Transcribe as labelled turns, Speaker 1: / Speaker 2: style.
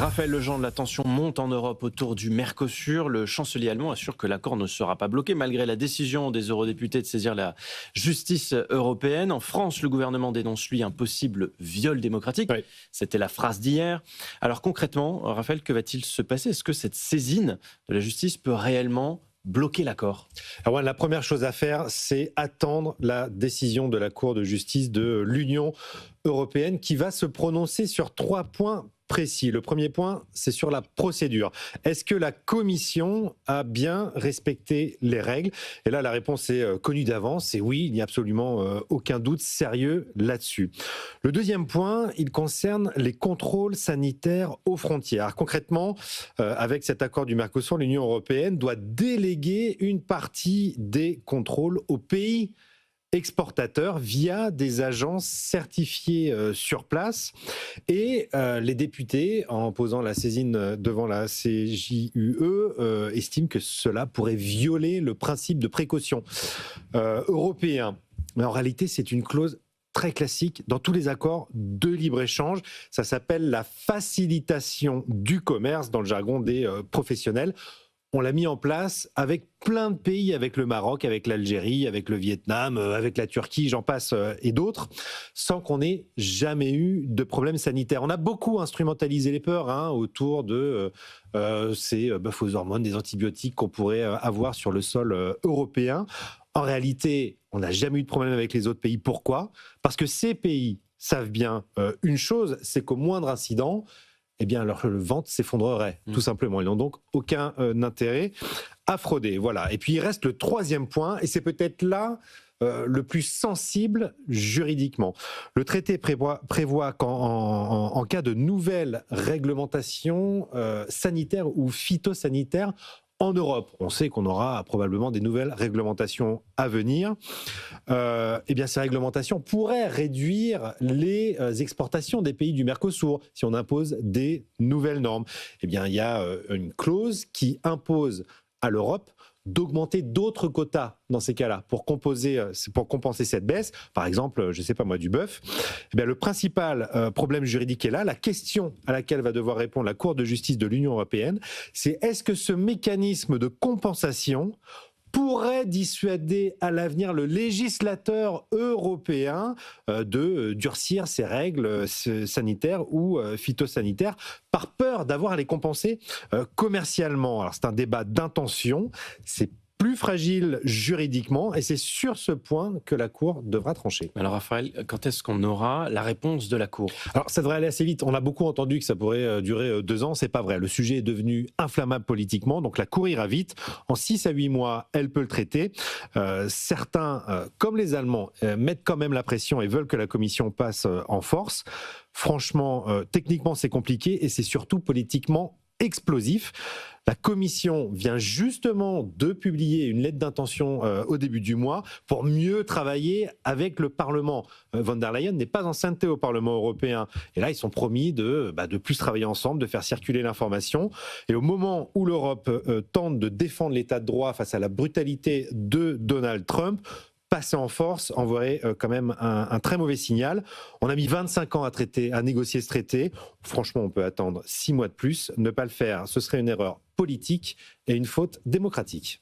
Speaker 1: Raphaël Legendre, la tension monte en Europe autour du Mercosur. Le chancelier allemand assure que l'accord ne sera pas bloqué malgré la décision des eurodéputés de saisir la justice européenne. En France, le gouvernement dénonce, lui, un possible viol démocratique.
Speaker 2: Oui.
Speaker 1: C'était la phrase d'hier. Alors concrètement, Raphaël, que va-t-il se passer? Est-ce que cette saisine de la justice peut réellement bloquer l'accord?
Speaker 2: Alors, la première chose à faire, c'est attendre la décision de la Cour de justice de l'Union européenne qui va se prononcer sur 3 points précis. Le premier point, c'est sur la procédure. Est-ce que la Commission a bien respecté les règles? Et là, la réponse est connue d'avance. C'est oui, il n'y a absolument aucun doute sérieux là-dessus. Le deuxième point, il concerne les contrôles sanitaires aux frontières. Concrètement, avec cet accord du Mercosur, l'Union européenne doit déléguer une partie des contrôles aux pays exportateurs via des agences certifiées sur place. Et les députés, en posant la saisine devant la CJUE, estiment que cela pourrait violer le principe de précaution européen. Mais en réalité, c'est une clause très classique dans tous les accords de libre-échange. Ça s'appelle la facilitation du commerce dans le jargon des professionnels. On l'a mis en place avec plein de pays, avec le Maroc, avec l'Algérie, avec le Vietnam, avec la Turquie, j'en passe, et d'autres, sans qu'on ait jamais eu de problème sanitaire. On a beaucoup instrumentalisé les peurs autour de ces bœufs aux hormones, des antibiotiques qu'on pourrait avoir sur le sol européen. En réalité, on n'a jamais eu de problème avec les autres pays. Pourquoi? Parce que ces pays savent bien une chose, c'est qu'au moindre incident, eh bien, leur vente s'effondrerait, tout simplement. Ils n'ont donc aucun intérêt à frauder. Voilà. Et puis, il reste le troisième point, et c'est peut-être là le plus sensible juridiquement. Le traité prévoit qu'en cas de nouvelle réglementation sanitaire ou phytosanitaire en Europe, on sait qu'on aura probablement des nouvelles réglementations à venir. Eh bien, ces réglementations pourraient réduire les exportations des pays du Mercosur si on impose des nouvelles normes. Eh bien, il y a une clause qui impose à l'Europe d'augmenter d'autres quotas dans ces cas-là pour compenser cette baisse, par exemple, je ne sais pas moi, du bœuf. Eh bien, le principal problème juridique est là. La question à laquelle va devoir répondre la Cour de justice de l'Union européenne, c'est est-ce que ce mécanisme de compensation pourrait dissuader à l'avenir le législateur européen de durcir ses règles sanitaires ou phytosanitaires par peur d'avoir à les compenser commercialement. Alors c'est un débat d'intention, c'est plus fragile juridiquement et c'est sur ce point que la Cour devra trancher.
Speaker 1: Alors Raphaël, quand est-ce qu'on aura la réponse de la Cour?
Speaker 2: Alors ça devrait aller assez vite. On a beaucoup entendu que ça pourrait durer 2 ans. C'est pas vrai. Le sujet est devenu inflammable politiquement, donc la Cour ira vite. En 6 à 8 mois, elle peut le traiter. Certains, comme les Allemands, mettent quand même la pression et veulent que la Commission passe en force. Franchement, techniquement, c'est compliqué et c'est surtout politiquement explosif. La Commission vient justement de publier une lettre d'intention au début du mois pour mieux travailler avec le Parlement. Von der Leyen n'est pas ancienneté au Parlement européen. Et là, ils sont promis de plus travailler ensemble, de faire circuler l'information. Et au moment où l'Europe tente de défendre l'état de droit face à la brutalité de Donald Trump, passer en force enverrait quand même un très mauvais signal. On a mis 25 ans à négocier ce traité. Franchement, on peut attendre 6 mois de plus. Ne pas le faire, ce serait une erreur politique et une faute démocratique.